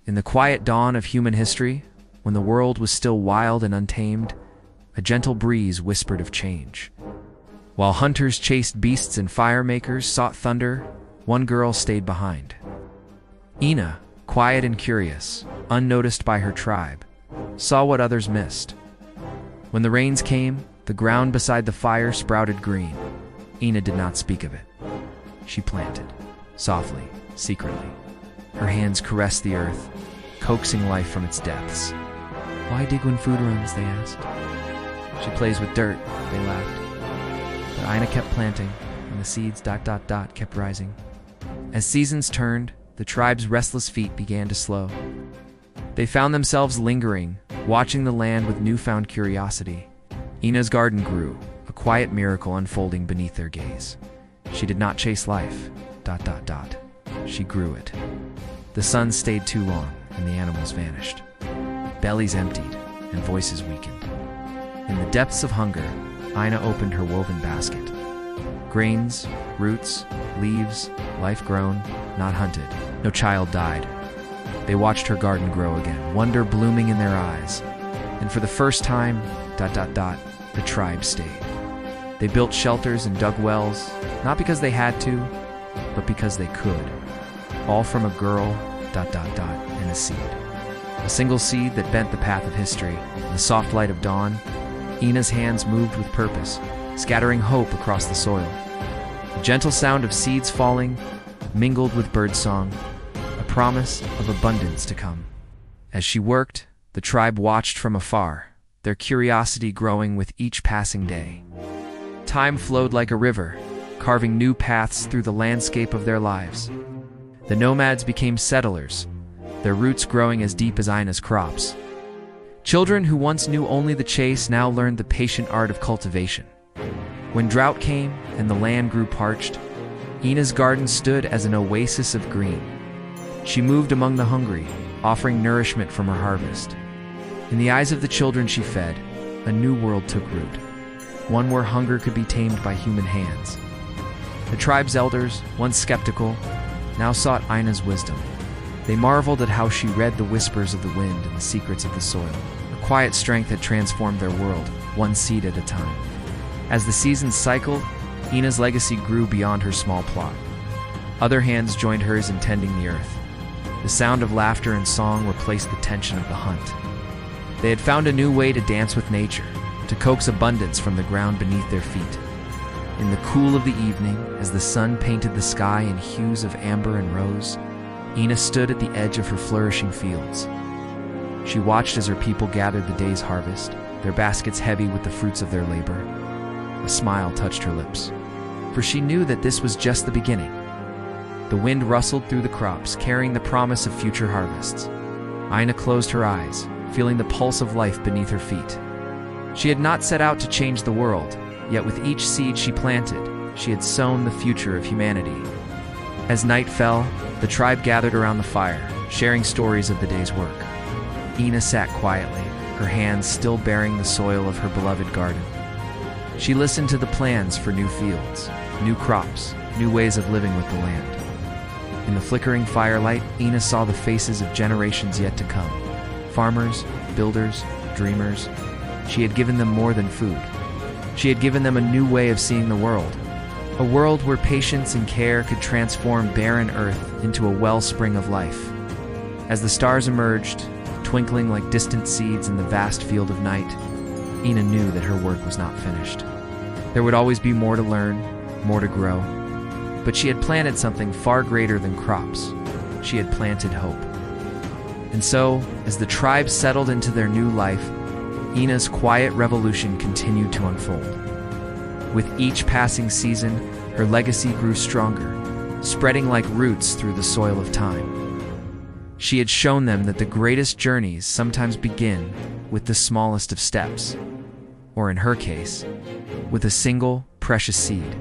In the quiet dawn of human history, when the world was still wild and untamed, a gentle breeze whispered of change. While hunters chased beasts and firemakers sought thunder, one girl stayed behind. Ina, quiet and curious, unnoticed by her tribe, saw what others missed. When the rains came, the ground beside the fire sprouted green. Ina did not speak of it. She planted, softly, secretly. Her hands caressed the earth, coaxing life from its depths. "Why dig when food runs?" they asked. "She plays with dirt," they laughed. But Ina kept planting, and the seeds ... kept rising. As seasons turned, the tribe's restless feet began to slow. They found themselves lingering, watching the land with newfound curiosity. Ina's garden grew, a quiet miracle unfolding beneath their gaze. She did not chase life ... She grew it. The sun stayed too long, and the animals vanished. Bellies emptied, and voices weakened. In the depths of hunger, Ina opened her woven basket. Grains, roots, leaves, life grown, not hunted. No child died. They watched her garden grow again, wonder blooming in their eyes. And for the first time, ... the tribe stayed. They built shelters and dug wells, not because they had to, but because they could. All from a girl ... and a seed. A single seed that bent the path of history. In the soft light of dawn, Ina's hands moved with purpose, scattering hope across the soil. The gentle sound of seeds falling mingled with birdsong, a promise of abundance to come. As she worked, the tribe watched from afar, their curiosity growing with each passing day. Time flowed like a river, carving new paths through the landscape of their lives. The nomads became settlers, their roots growing as deep as Ina's crops. Children who once knew only the chase now learned the patient art of cultivation. When drought came and the land grew parched, Ina's garden stood as an oasis of green. She moved among the hungry, offering nourishment from her harvest. In the eyes of the children she fed, a new world took root, one where hunger could be tamed by human hands. The tribe's elders, once skeptical, now sought Ina's wisdom. They marveled at how she read the whispers of the wind and the secrets of the soil. A quiet strength had transformed their world, one seed at a time. As the seasons cycled, Ina's legacy grew beyond her small plot. Other hands joined hers in tending the earth. The sound of laughter and song replaced the tension of the hunt. They had found a new way to dance with nature, to coax abundance from the ground beneath their feet. In the cool of the evening, as the sun painted the sky in hues of amber and rose, Ina stood at the edge of her flourishing fields. She watched as her people gathered the day's harvest, their baskets heavy with the fruits of their labor. A smile touched her lips, for she knew that this was just the beginning. The wind rustled through the crops, carrying the promise of future harvests. Ina closed her eyes, feeling the pulse of life beneath her feet. She had not set out to change the world, yet with each seed she planted, she had sown the future of humanity. As night fell, the tribe gathered around the fire, sharing stories of the day's work. Ina sat quietly, her hands still bearing the soil of her beloved garden. She listened to the plans for new fields, new crops, new ways of living with the land. In the flickering firelight, Ina saw the faces of generations yet to come. Farmers, builders, dreamers. She had given them more than food. She had given them a new way of seeing the world. A world where patience and care could transform barren earth into a wellspring of life. As the stars emerged, twinkling like distant seeds in the vast field of night, Ina knew that her work was not finished. There would always be more to learn, more to grow. But she had planted something far greater than crops. She had planted hope. And so, as the tribe settled into their new life, Ina's quiet revolution continued to unfold. With each passing season, her legacy grew stronger, spreading like roots through the soil of time. She had shown them that the greatest journeys sometimes begin with the smallest of steps, or in her case, with a single precious seed.